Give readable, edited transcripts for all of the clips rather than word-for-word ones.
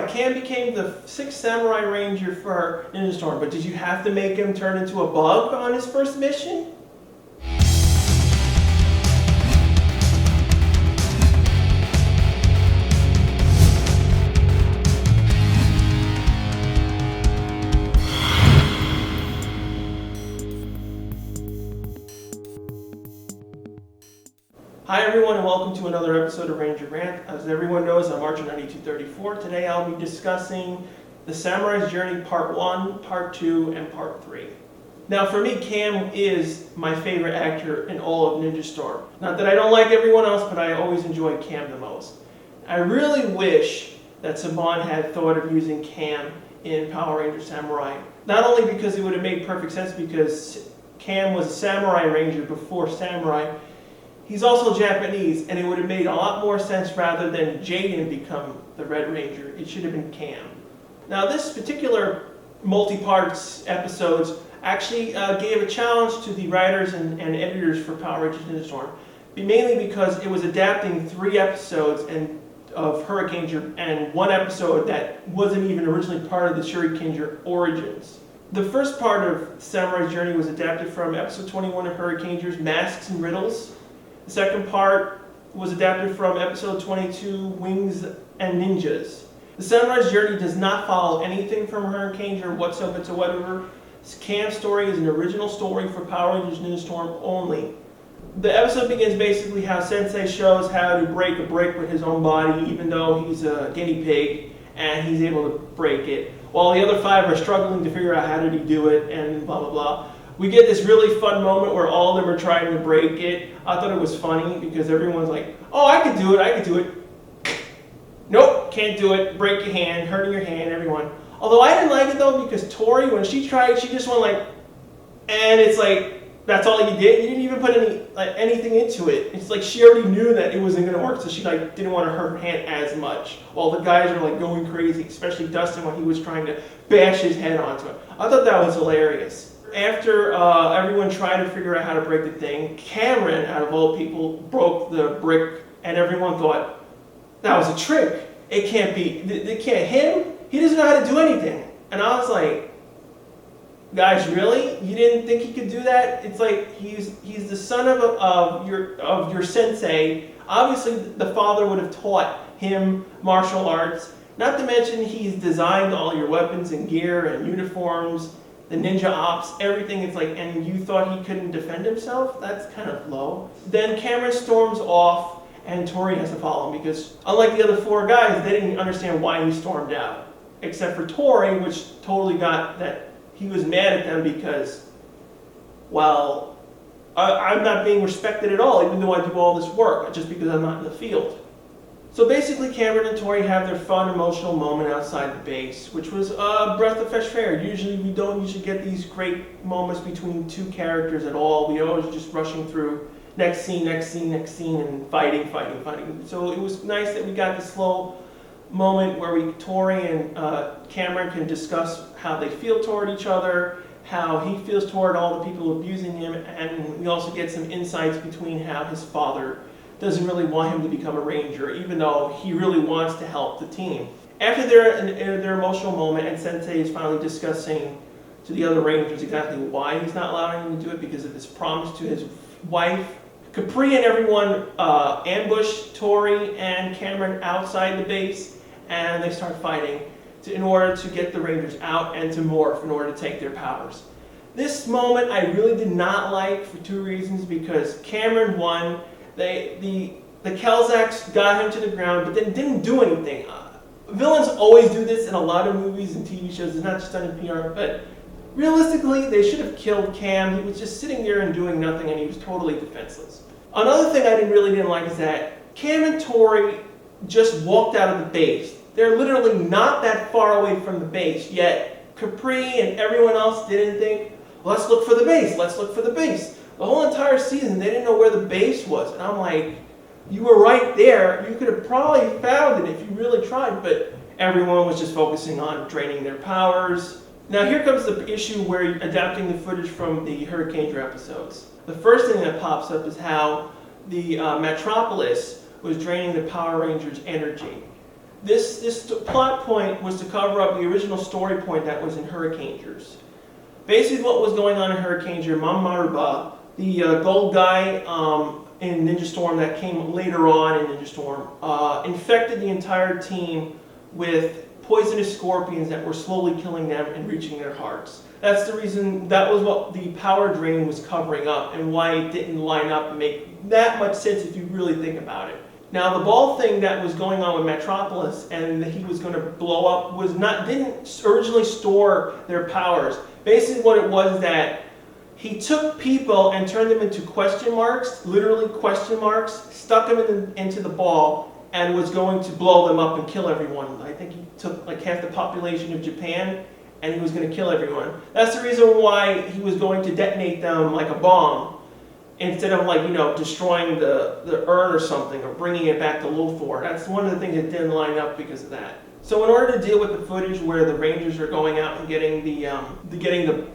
Cam became the 6th Samurai Ranger for Ninja Storm, but did you have to make him turn into a bug on his first mission? Hi everyone and welcome to another episode of Ranger Rant. As everyone knows, I'm Archer 9234. Today I'll be discussing The Samurai's Journey Part 1, Part 2, and Part 3. Now for me, Cam is my favorite actor in all of Ninja Storm. Not that I don't like everyone else, but I always enjoy Cam the most. I really wish that Saban had thought of using Cam in Power Ranger Samurai. Not only because it would have made perfect sense because Cam was a Samurai Ranger before Samurai, he's also Japanese, and it would have made a lot more sense rather than Jaden become the Red Ranger. It should have been Cam. Now, this particular multi-parts episodes actually gave a challenge to the writers and editors for Power Rangers Ninja Storm, mainly because it was adapting 3 episodes of Hurricaneger and 1 episode that wasn't even originally part of the Shurikenger origins. The first part of Samurai's Journey was adapted from episode 21 of Hurricaneger's Masks and Riddles. The second part was adapted from episode 22, Wings and Ninjas. The Samurai's Journey does not follow anything from Hurricaneger whatsoever. Cam's story is an original story for Power Rangers Ninja Storm only. The episode begins basically how Sensei shows how to break a brick with his own body, even though he's a guinea pig, and he's able to break it, while the other 5 are struggling to figure out how did he do it, and blah blah blah. We get this really fun moment where all of them are trying to break it. I thought it was funny because everyone's like, oh, I could do it. Nope, can't do it. Break your hand, hurting your hand, everyone. Although I didn't like it though because Tori, when she tried, she just went like, and it's like, that's all you did? You didn't even put anything into it. It's like she already knew that it wasn't going to work, so she didn't want to hurt her hand as much. While the guys are like going crazy, especially Dustin when he was trying to bash his head onto it. I thought that was hilarious. After everyone tried to figure out how to break the thing, Cameron, out of all people, broke the brick, and everyone thought, that was a trick. It can't be, they can't him? He doesn't know how to do anything. And I was like, guys, really? You didn't think he could do that? It's like, he's the son of your sensei. Obviously, the father would have taught him martial arts. Not to mention, he's designed all your weapons and gear and uniforms, the ninja ops, everything. It's like, and you thought he couldn't defend himself? That's kind of low. Then Cameron storms off, and Tori has to follow him because, unlike the other 4 guys, they didn't understand why he stormed out. Except for Tori, which totally got that he was mad at them because, well, I'm not being respected at all, even though I do all this work, just because I'm not in the field. So basically, Cameron and Tori have their fun, emotional moment outside the base, which was a breath of fresh air. Usually, we don't usually get these great moments between 2 characters at all. We always just rushing through next scene, and fighting. So it was nice that we got the slow moment where Tori and Cameron can discuss how they feel toward each other, how he feels toward all the people abusing him, and we also get some insights between how his father doesn't really want him to become a ranger, even though he really wants to help the team. After their emotional moment, and Sensei is finally discussing to the other rangers exactly why he's not allowing him to do it, because of his promise to his wife, Capri and everyone ambush Tori and Cameron outside the base, and they start fighting in order to get the rangers out and to morph in order to take their powers. This moment I really did not like for 2 reasons, because Cameron won. The Kelzaks got him to the ground, but then didn't do anything. Villains always do this in a lot of movies and TV shows. It's not just done in PR, but realistically, they should have killed Cam. He was just sitting there and doing nothing, and he was totally defenseless. Another thing I really didn't like is that Cam and Tori just walked out of the base. They're literally not that far away from the base, yet Capri and everyone else didn't think, let's look for the base. The whole entire season, they didn't know where the base was. And I'm like, you were right there. You could have probably found it if you really tried, but everyone was just focusing on draining their powers. Now here comes the issue where you're adapting the footage from the Hurricaneger episodes. The first thing that pops up is how the Metropolis was draining the Power Rangers' energy. This plot point was to cover up the original story point that was in Hurricanegers. Basically what was going on in Hurricaneger, Mamaruba, the gold guy in Ninja Storm that came later on in Ninja Storm, infected the entire team with poisonous scorpions that were slowly killing them and reaching their hearts. That's the reason, that was what the power drain was covering up and why it didn't line up and make that much sense if you really think about it. Now the ball thing that was going on with Metropolis and that he was going to blow up didn't originally store their powers. Basically what it was that he took people and turned them into question marks, literally question marks, stuck them into the ball and was going to blow them up and kill everyone. I think he took like half the population of Japan and he was going to kill everyone. That's the reason why he was going to detonate them like a bomb instead of like, you know, destroying the urn or something or bringing it back to Lothor. That's one of the things that didn't line up because of that. So in order to deal with the footage where the Rangers are going out and getting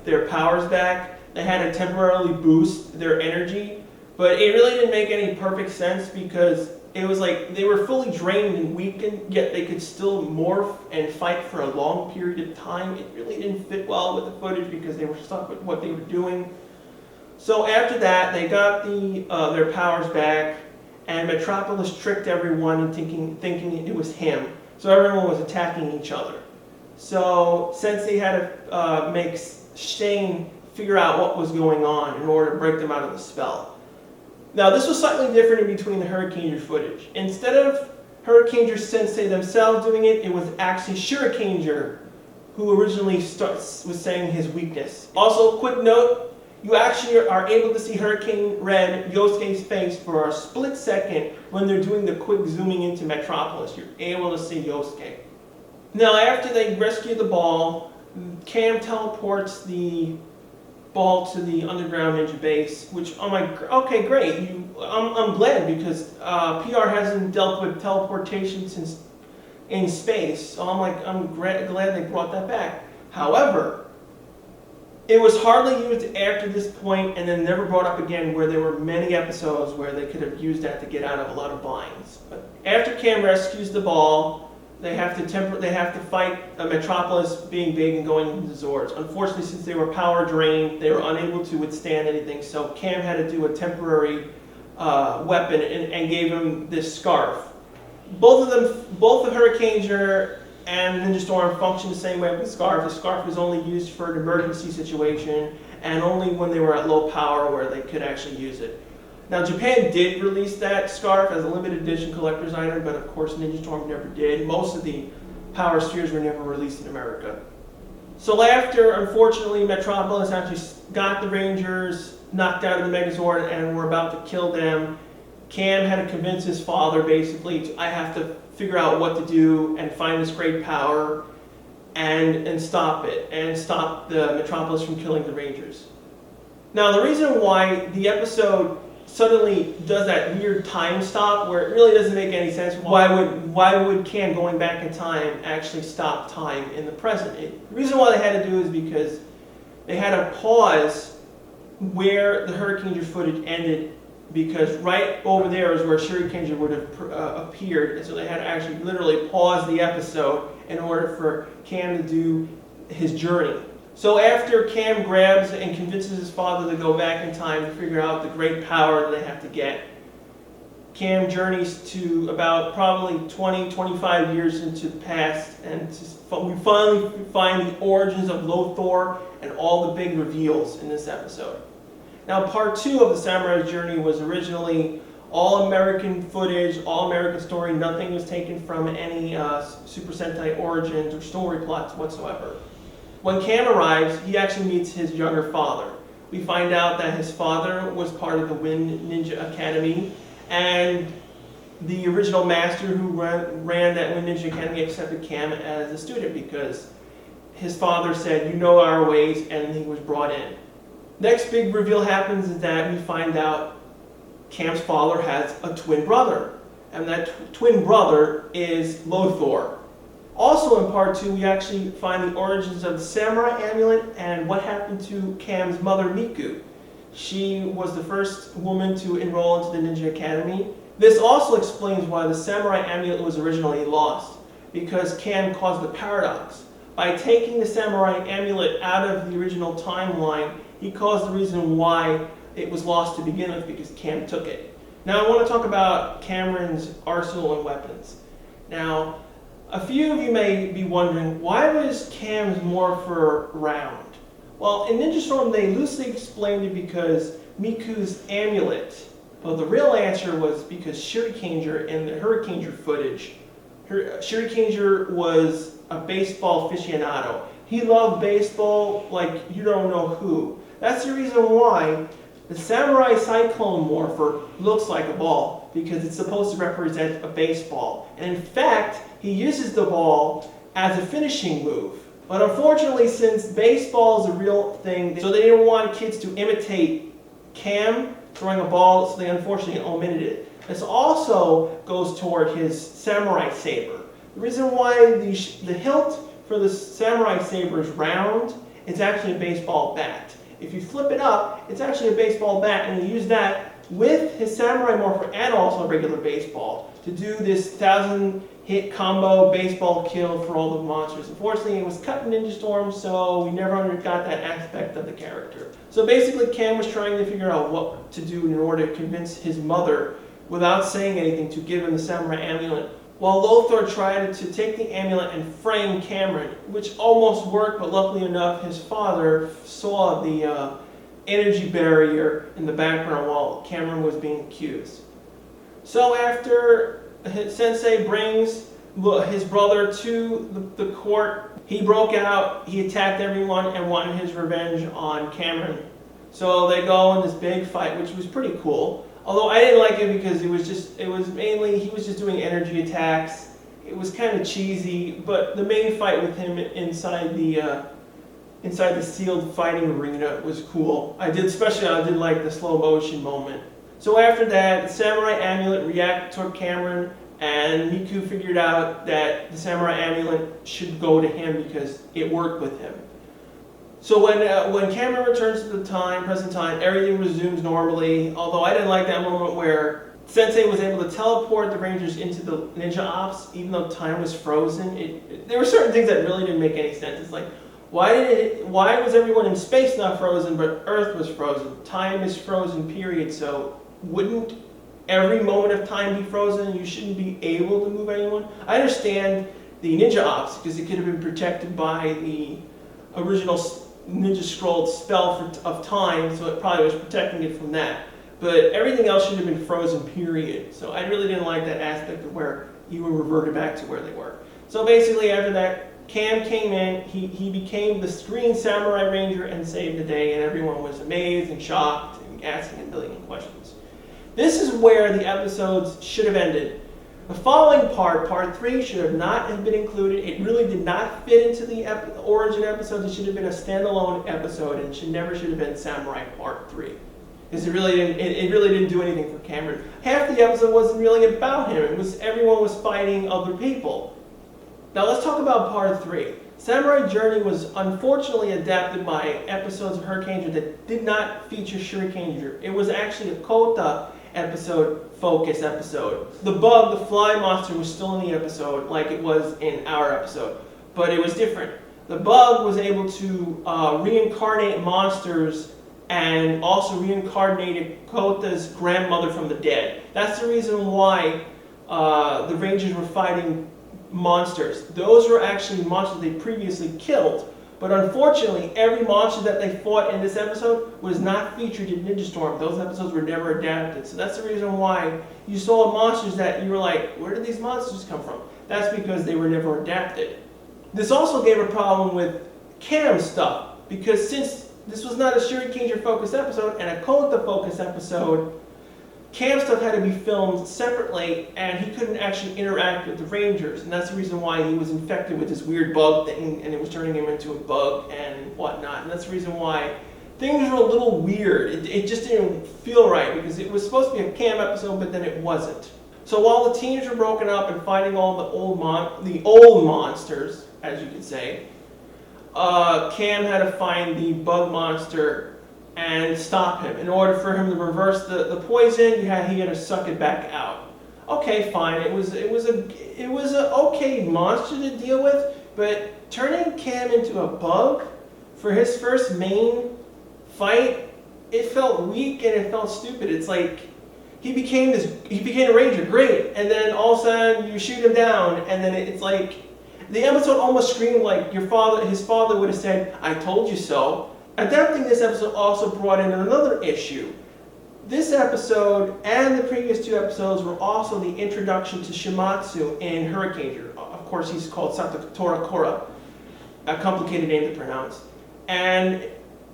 their powers back, they had to temporarily boost their energy, but it really didn't make any perfect sense because it was like they were fully drained and weakened, yet they could still morph and fight for a long period of time. It really didn't fit well with the footage because they were stuck with what they were doing. So after that, they got their powers back, and Metropolis tricked everyone in thinking it was him. So everyone was attacking each other. So since they had to make Shane figure out what was going on in order to break them out of the spell. Now this was slightly different in between the Hurricaneger footage. Instead of Hurricaneger Sensei themselves doing it, it was actually Shurikanger who originally was saying his weakness. Also, quick note, you actually are able to see Hurricane Red, Yosuke's face for a split second when they're doing the quick zooming into Metropolis. You're able to see Yosuke. Now after they rescue the ball, Cam teleports the ball to the underground ninja base, which I'm like, okay, great. I'm glad because PR hasn't dealt with teleportation since in space, so I'm glad they brought that back. However, it was hardly used after this point and then never brought up again, where there were many episodes where they could have used that to get out of a lot of binds. But after Cam rescues the ball, they have to fight a Metropolis being big and going into Zords. Unfortunately, since they were power drained, they were unable to withstand anything, so Cam had to do a temporary weapon and gave him this scarf. Both the Hurricaneger and Ninja Storm function the same way with the scarf. The scarf was only used for an emergency situation and only when they were at low power where they could actually use it. Now Japan did release that scarf as a limited edition collector's item, but of course Ninja Storm never did. Most of the power spheres were never released in America. So after, unfortunately, Metropolis actually got the Rangers knocked out of the Megazord and were about to kill them, Cam had to convince his father basically, I have to figure out what to do and find this great power and stop it, and stop the Metropolis from killing the Rangers. Now the reason why the episode suddenly does that weird time stop where it really doesn't make any sense, why would Cam going back in time actually stop time in the present? The reason why they had to do is because they had to pause where the Hurricaneger footage ended, because right over there is where Shurikanger would have appeared, and so they had to actually literally pause the episode in order for Cam to do his journey. So after Cam grabs and convinces his father to go back in time to figure out the great power that they have to get, Cam journeys to about probably 20-25 years into the past, and we finally find the origins of Lothor and all the big reveals in this episode. Now, part 2 of the Samurai's Journey was originally all American footage, all American story. Nothing was taken from any Super Sentai origins or story plots whatsoever. When Cam arrives, he actually meets his younger father. We find out that his father was part of the Wind Ninja Academy, and the original master who ran that Wind Ninja Academy accepted Cam as a student because his father said, you know our ways, and he was brought in. Next big reveal happens is that we find out Cam's father has a twin brother, and that twin brother is Lothor. Also in part 2, we actually find the origins of the Samurai Amulet and what happened to Cam's mother, Miku. She was the first woman to enroll into the Ninja Academy. This also explains why the Samurai Amulet was originally lost. because Cam caused the paradox. By taking the samurai amulet out of the original timeline, he caused the reason why it was lost to begin with, because Cam took it. Now I want to talk about Cameron's arsenal and weapons. Now, a few of you may be wondering, why was Cam's morpher round? Well, in Ninja Storm they loosely explained it because Miku's amulet. Well, the real answer was because Shurikenger in the Hurricaneger footage. Shurikenger was a baseball aficionado. He loved baseball like you don't know who. That's the reason why the Samurai Cyclone morpher looks like a ball, because it's supposed to represent a baseball. And in fact, he uses the ball as a finishing move. But unfortunately, since baseball is a real thing, so they didn't want kids to imitate Cam throwing a ball, so they unfortunately omitted it. This also goes toward his samurai saber. The reason why the hilt for the samurai saber is round, it's actually a baseball bat. If you flip it up, it's actually a baseball bat, and he used that with his samurai morpher and also a regular baseball to do this 1,000-hit combo baseball kill for all the monsters. Unfortunately, it was cut in Ninja Storm, so we never got that aspect of the character. So basically, Cam was trying to figure out what to do in order to convince his mother, without saying anything, to give him the samurai amulet, while Lothar tried to take the amulet and frame Cameron, which almost worked, but luckily enough, his father saw the energy barrier in the background while Cameron was being accused. So after Sensei brings his brother to the court, he broke out, he attacked everyone, and wanted his revenge on Cameron. So they go in this big fight, which was pretty cool. Although I didn't like it because he was just doing energy attacks. It was kind of cheesy, but the main fight with him inside the sealed fighting arena was cool. I did like the slow motion moment. So after that, the samurai amulet reacted toward Cameron, and Miku figured out that the samurai amulet should go to him because it worked with him. So when Cameron returns to the present time, everything resumes normally, although I didn't like that moment where Sensei was able to teleport the Rangers into the Ninja Ops, even though time was frozen. There were certain things that really didn't make any sense. It's like, why was everyone in space not frozen, but Earth was frozen? Time is frozen, period, so wouldn't every moment of time be frozen? You shouldn't be able to move anyone? I understand the Ninja Ops, because it could have been protected by the original Ninja Scroll spell of time, so it probably was protecting it from that. But everything else should have been frozen, period. So I really didn't like that aspect of where you were reverted back to where they were. So basically after that, Cam came in, he became the Green Samurai Ranger and saved the day, and everyone was amazed and shocked and asking a billion questions. This is where the episodes should have ended. The following part 3, should not have been included. It really did not fit into the origin episode. It should have been a standalone episode, and it never should have been Samurai Part 3. Because it really didn't do anything for Cameron. Half the episode wasn't really about him. Everyone was fighting other people. Now let's talk about Part 3. Samurai Journey was unfortunately adapted by episodes of Hurricaneger that did not feature Shurikenger. It was actually a Kota focus episode. The bug, the fly monster, was still in the episode like it was in our episode, but it was different. The bug was able to reincarnate monsters and also reincarnated Kota's grandmother from the dead. That's the reason why the Rangers were fighting monsters. Those were actually monsters they previously killed. But unfortunately, every monster that they fought in this episode was not featured in Ninja Storm. Those episodes were never adapted. So that's the reason why you saw monsters that you were like, where did these monsters come from? That's because they were never adapted. This also gave a problem with Cam stuff, because since this was not a Shurikenger focused episode and a Kota focused episode, Cam stuff had to be filmed separately, and he couldn't actually interact with the Rangers, and that's the reason why he was infected with this weird bug thing, and it was turning him into a bug and whatnot, and that's the reason why things were a little weird. It just didn't feel right, because it was supposed to be a Cam episode, but then it wasn't. So while the teams were broken up and fighting all the old monsters, as you could say, Cam had to find the bug monster and stop him. In order for him to reverse the poison, he had to suck it back out. okay, fine. It was a okay monster to deal with, but turning Cam into a bug for his first main fight, it felt weak and it felt stupid. It's like he became a ranger, great, and then all of a sudden you shoot him down, and then it's like the episode almost screamed like his father would have said, "I told you so." Adapting this episode also brought in another issue. This episode and the previous two episodes were also the introduction to Shimatsu in Hurricane. Of course, he's called Satatora Kora, a complicated name to pronounce. And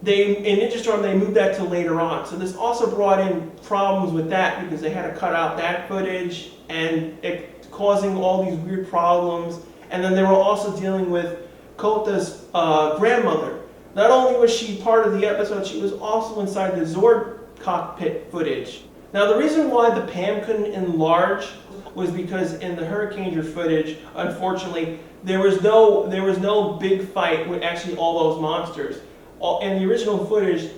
in Ninja Storm, they moved that to later on. So this also brought in problems with that because they had to cut out that footage and it causing all these weird problems. And then they were also dealing with Kota's grandmother. Not only was she part of the episode, she was also inside the Zord cockpit footage. Now the reason why the Pam couldn't enlarge was because in the Hurricane footage, unfortunately, there was no big fight with actually all those monsters. In the original footage,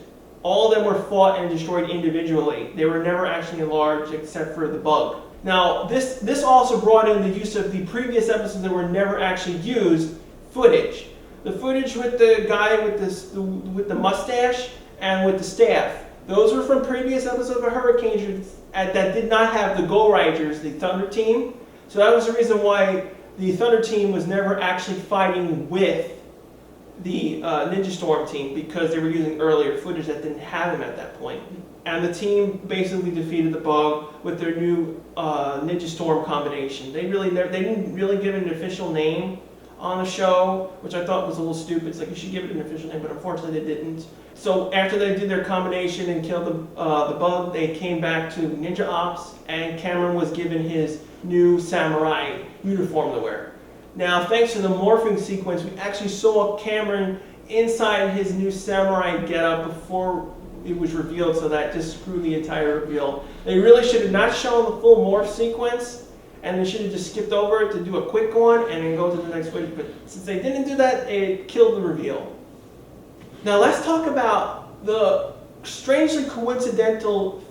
all of them were fought and destroyed individually. They were never actually enlarged except for the bug. Now this also brought in the use of the previous episodes that were never actually used footage. The footage with the guy with the mustache and with the staff. Those were from previous episodes of Hurricane that did not have the Go Riders, the Thunder Team. So that was the reason why the Thunder Team was never actually fighting with the Ninja Storm team, because they were using earlier footage that didn't have them at that point. And the team basically defeated the bug with their new Ninja Storm combination. They didn't really give it an official name on the show, which I thought was a little stupid. It's like you should give it an official name, but unfortunately they didn't. So after they did their combination and killed the bug, they came back to Ninja Ops, and Cameron was given his new samurai uniform to wear. Now, thanks to the morphing sequence, we actually saw Cameron inside his new samurai getup before it was revealed, so that just screwed the entire reveal. They really should have not shown the full morph sequence, and they should have just skipped over it to do a quick one and then go to the next footage. But since they didn't do that, it killed the reveal. Now let's talk about the strangely coincidental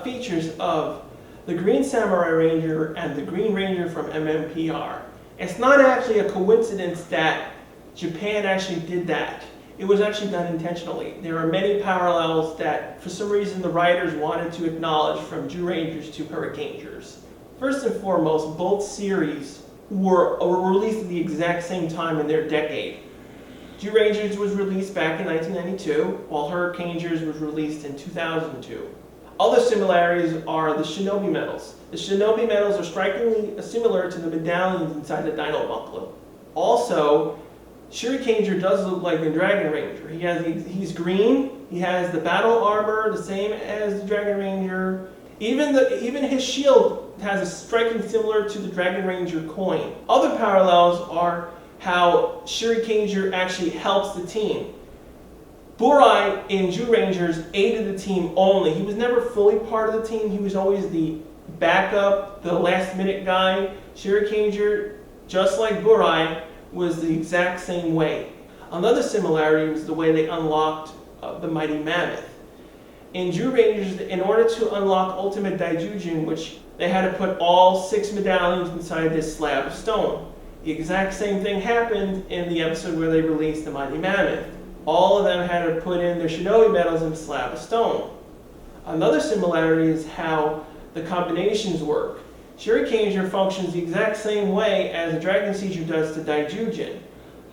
features of the Green Samurai Ranger and the Green Ranger from MMPR. It's not actually a coincidence that Japan actually did that. It was actually done intentionally. There are many parallels that, for some reason, the writers wanted to acknowledge from Jew Rangers to Hurricangers. First and foremost, both series were released at the exact same time in their decade. Jew Rangers was released back in 1992, while Hurricangers was released in 2002. Other similarities are the Shinobi medals. The Shinobi medals are strikingly similar to the medallions inside the Dino Buckler. Also, Shurikenger does look like a Dragon Ranger. He's green, he has the battle armor, the same as the Dragon Ranger. Even his shield has a striking similar to the Dragon Ranger coin. Other parallels are how Shurikenger actually helps the team. Burai in Jew Rangers aided the team only. He was never fully part of the team. He was always the backup, the last minute guy. Shurikenger, just like Burai, was the exact same way. Another similarity was the way they unlocked the Mighty Mammoth. In Jew Rangers, in order to unlock Ultimate Daijujin, which they had to put all 6 medallions inside this slab of stone. The exact same thing happened in the episode where they released the Mighty Mammoth. All of them had to put in their Shinobi medals in a slab of stone. Another similarity is how the combinations work. Shurikenger functions the exact same way as the Dragon Caesar does to Daijujin.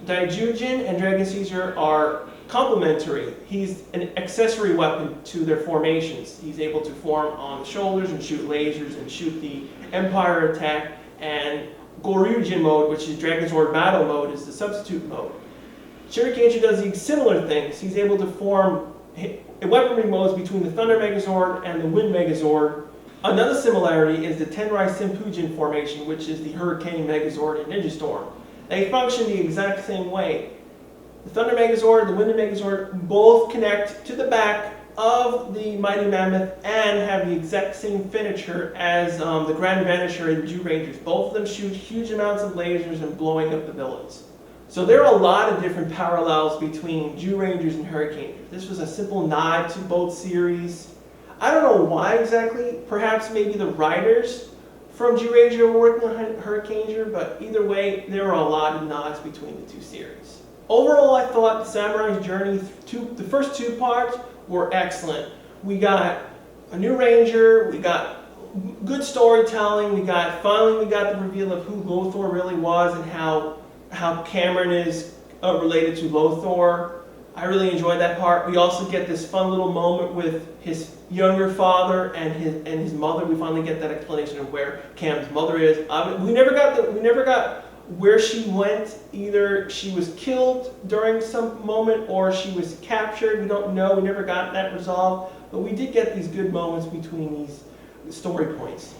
Daijujin and Dragon Caesar are complementary. He's an accessory weapon to their formations. He's able to form on the shoulders and shoot lasers and shoot the Empire attack, and Goryujin mode, which is Dragon Sword battle mode, is the substitute mode. Shurikenger does the similar things. He's able to form weaponry modes between the Thunder Megazord and the Wind Megazord. Another similarity is the Tenrai Senpujin formation, which is the Hurricane Megazord in Ninja Storm. They function the exact same way. The Thunder Megazord and the Wind Megazord both connect to the back of the Mighty Mammoth and have the exact same finisher as the Grand Vanisher in Jew Rangers. Both of them shoot huge amounts of lasers and blowing up the villains. So there are a lot of different parallels between Jew Rangers and Hurricangers. This was a simple nod to both series. I don't know why exactly. Perhaps maybe the writers from G-Ranger working on Hurricaneer, but either way, there were a lot of nods between the two series. Overall, I thought the Samurai's Journey, the first two parts were excellent. We got a new Ranger, we got good storytelling, finally we got the reveal of who Lothor really was and how Cameron is related to Lothor. I really enjoyed that part. We also get this fun little moment with his younger father and his mother. We finally get that explanation of where Cam's mother is. We never got where she went. Either she was killed during some moment or she was captured. We don't know. We never got that resolved. But we did get these good moments between these story points.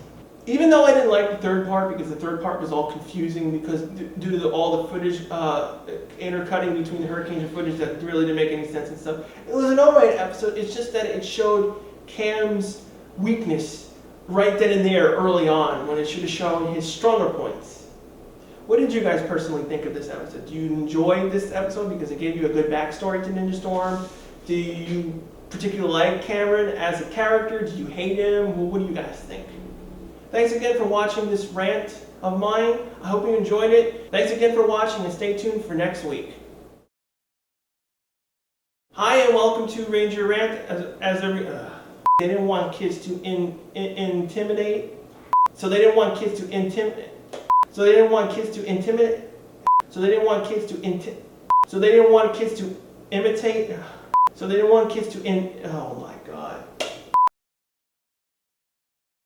Even though I didn't like the third part because the third part was all confusing because due to all the footage intercutting between the Hurricanes and footage that really didn't make any sense and stuff. It was an alright episode. It's just that it showed Cam's weakness right then and there early on when it should have shown his stronger points. What did you guys personally think of this episode? Do you enjoy this episode because it gave you a good backstory to Ninja Storm? Do you particularly like Cameron as a character? Do you hate him? Well, what do you guys think? Thanks again for watching this rant of mine. I hope you enjoyed it. Thanks again for watching and stay tuned for next week. Hi and welcome to Ranger Rant. They didn't want kids to intimidate. So they didn't want kids to intimidate. So they didn't want kids to intimidate. So they didn't want kids to So they didn't want kids to imitate. So they didn't want kids to oh my God.